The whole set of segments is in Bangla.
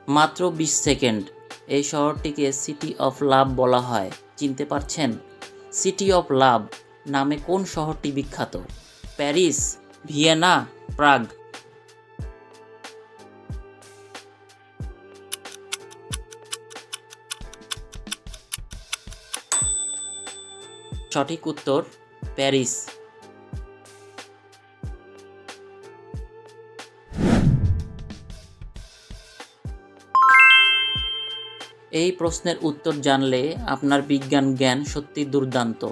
মাত্র 20 সেকেন্ড। এই শহরটিকে সিটি অফ লাভ বলা হয়। চিনতে পারছেন? সিটি অফ লাভ নামে কোন শহরটি বিখ্যাত? প্যারিস, ভিয়েনা, প্রাগ? সঠিক উত্তর প্যারিস। এই প্রশ্নের উত্তর জানলে আপনার বিজ্ঞান জ্ঞান সত্যি দুর্দান্ত।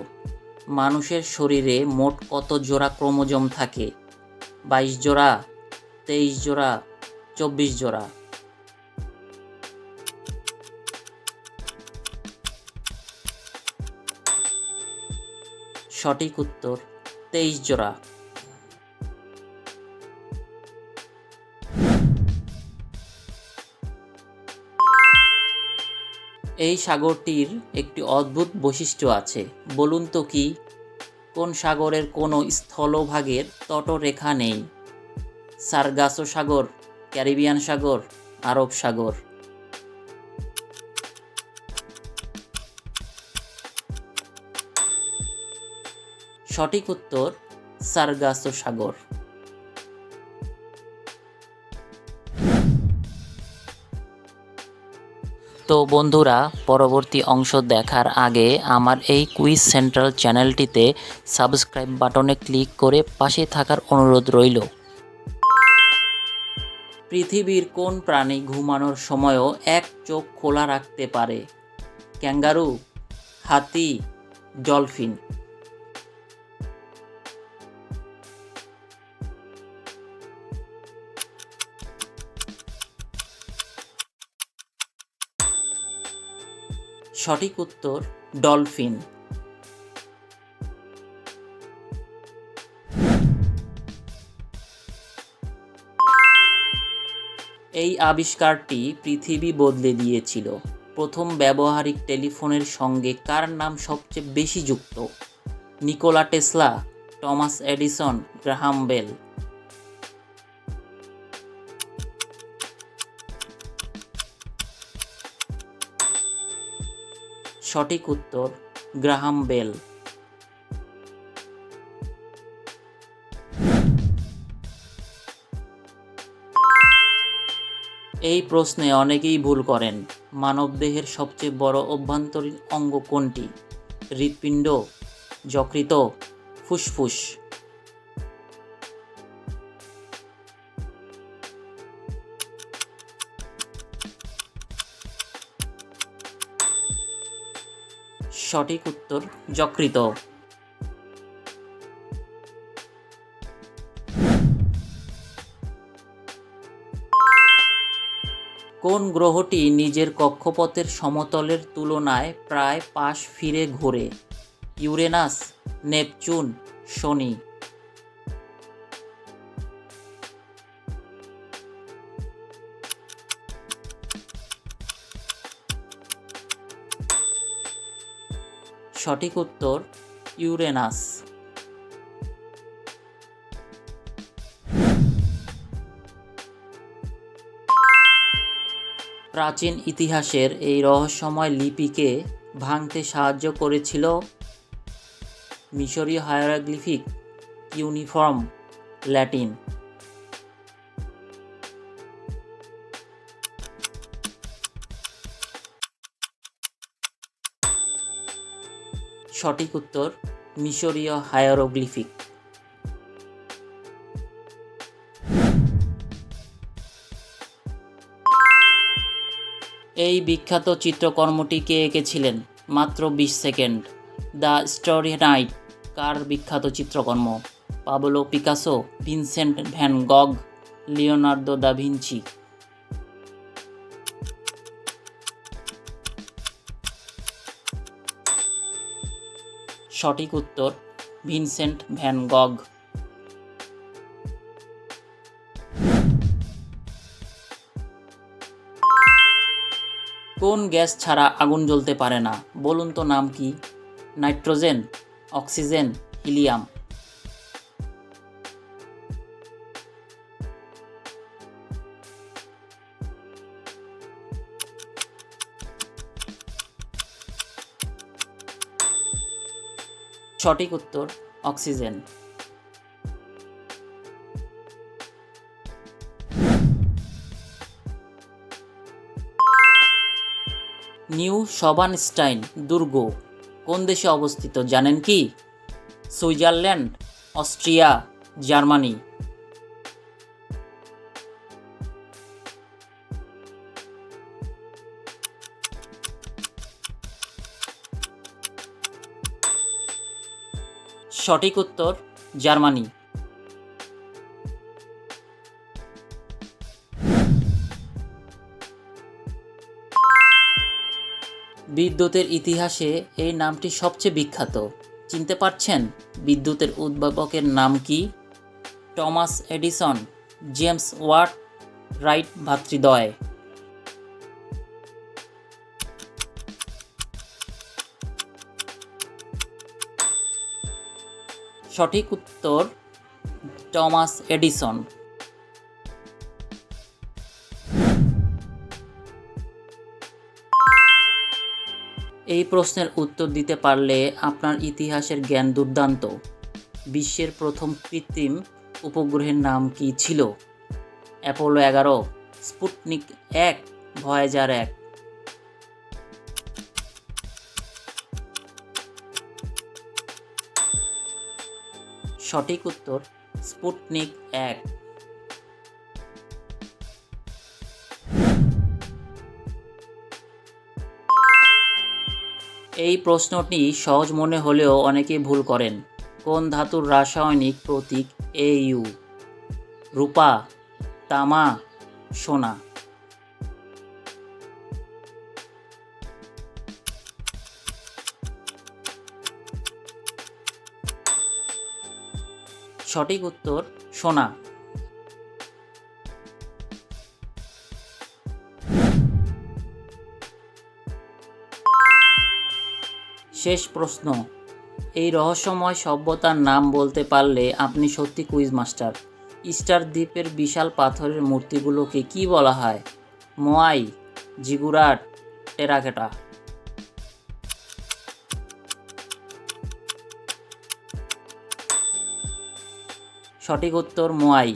মানুষের শরীরে মোট কত জোড়া ক্রোমোজোম থাকে? 22 জোড়া, 23 জোড়া, 24 জোড়া? সঠিক উত্তর 23 জোড়া। এই সাগরটির একটি অদ্ভুত বৈশিষ্ট্য আছে, বলুন তো কি? কোন সাগরের কোনো স্থলভাগের তটরেখা নেই? সার্গাসো সাগর, ক্যারিবিয়ান সাগর, আরব সাগর? সঠিক উত্তর সার্গাসো সাগর। তো বন্ধুরা, পরবর্তী অংশ দেখার আগে আমার এই কুইজ সেন্ট্রাল চ্যানেলটিতে সাবস্ক্রাইব বাটনে ক্লিক করে পাশে থাকার অনুরোধ রইল। পৃথিবীর কোন প্রাণী ঘুমানোর সময়ও এক চোখ খোলা রাখতে পারে? ক্যাঙ্গারু, হাতি, ডলফিন? সঠিক উত্তর ডলফিন। এই আবিষ্কারটি পৃথিবী বদলে দিয়েছিল। প্রথম ব্যবহারিক টেলিফোনের সঙ্গে কার নাম সবচেয়ে বেশি যুক্ত? Nikola Tesla, Thomas Edison, Graham Bell? সঠিক উত্তর গ্রাহাম বেল। এই প্রশ্নে অনেকেই ভুল করেন। মানবদেহের সবচেয়ে বড় অভ্যন্তরীণ অঙ্গ কোনটি? হৃৎপিণ্ড, যকৃৎ, ফুসফুস? সঠিক উত্তর যকৃৎ। কোন গ্রহটি নিজের কক্ষপথের সমতলের তুলনায় প্রায় পাশ ফিরে ঘোরে? ইউরেনাস, নেপচুন, শনি? সঠিক উত্তর ইউরেনাস। প্রাচীন ইতিহাসের এই রহস্যময় লিপিকে ভাঙতে সাহায্য করেছিল মিশরীয় হায়ারোগ্লিফিক, কিউনিফর্ম, ল্যাটিন? সঠিক উত্তর মিশরীয় হায়ারোগ্লিফিক। এই বিখ্যাত চিত্রকর্মটি কে এঁকেছিলেন? মাত্র 20 সেকেন্ড। দ্য স্টারি নাইট কার বিখ্যাত চিত্রকর্ম? Pablo Picasso, Vincent van গগ, Leonardo da Vinci? সঠিক উত্তর ভিনসেন্ট ভ্যান গগ। কোন গ্যাস ছাড়া আগুন জ্বলতে পারে না? বলুন তো নাম কি? Nitrogen, oxygen, helium? সঠিক উত্তর অক্সিজেন। নিউ শবানস্টাইন দুর্গ কোন দেশে অবস্থিত জানেন কি? Switzerland, Austria, Germany. সঠিক উত্তর জার্মানি। বিদ্যুতের ইতিহাসে এই নামটি সবচেয়ে বিখ্যাত, চিনতে পারছেন? বিদ্যুতের উদ্ভাবকের নাম কি? Thomas Edison, James Watt, Wright ভ্রাতৃদ্বয়। সঠিক উত্তর টমাস এডিসন। এই প্রশ্নের উত্তর দিতে পারলে আপনার ইতিহাসের জ্ঞান দুর্দান্ত। বিশ্বের প্রথম কৃত্রিম উপগ্রহের নাম কি ছিল? Apollo 11, Sputnik 1, Voyager 1। সঠিক উত্তর স্পুটনিক 1। এই প্রশ্নটি সহজ মনে হলেও অনেকেই ভুল করেন। কোন ধাতুর রাসায়নিক প্রতীক Au? রূপা, তামা, সোনা। সঠিক উত্তর সোনা। শেষ প্রশ্ন, এই রহস্যময় সভ্যতার নাম বলতে পারলে আপনি সত্যি কুইজ মাস্টার। ইস্টার দ্বীপের বিশাল পাথরের মূর্তিগুলোকে কি বলা হয়? মোয়াই, জিগুরাট, টেরাকোটা। সঠিক উত্তর মোয়াই।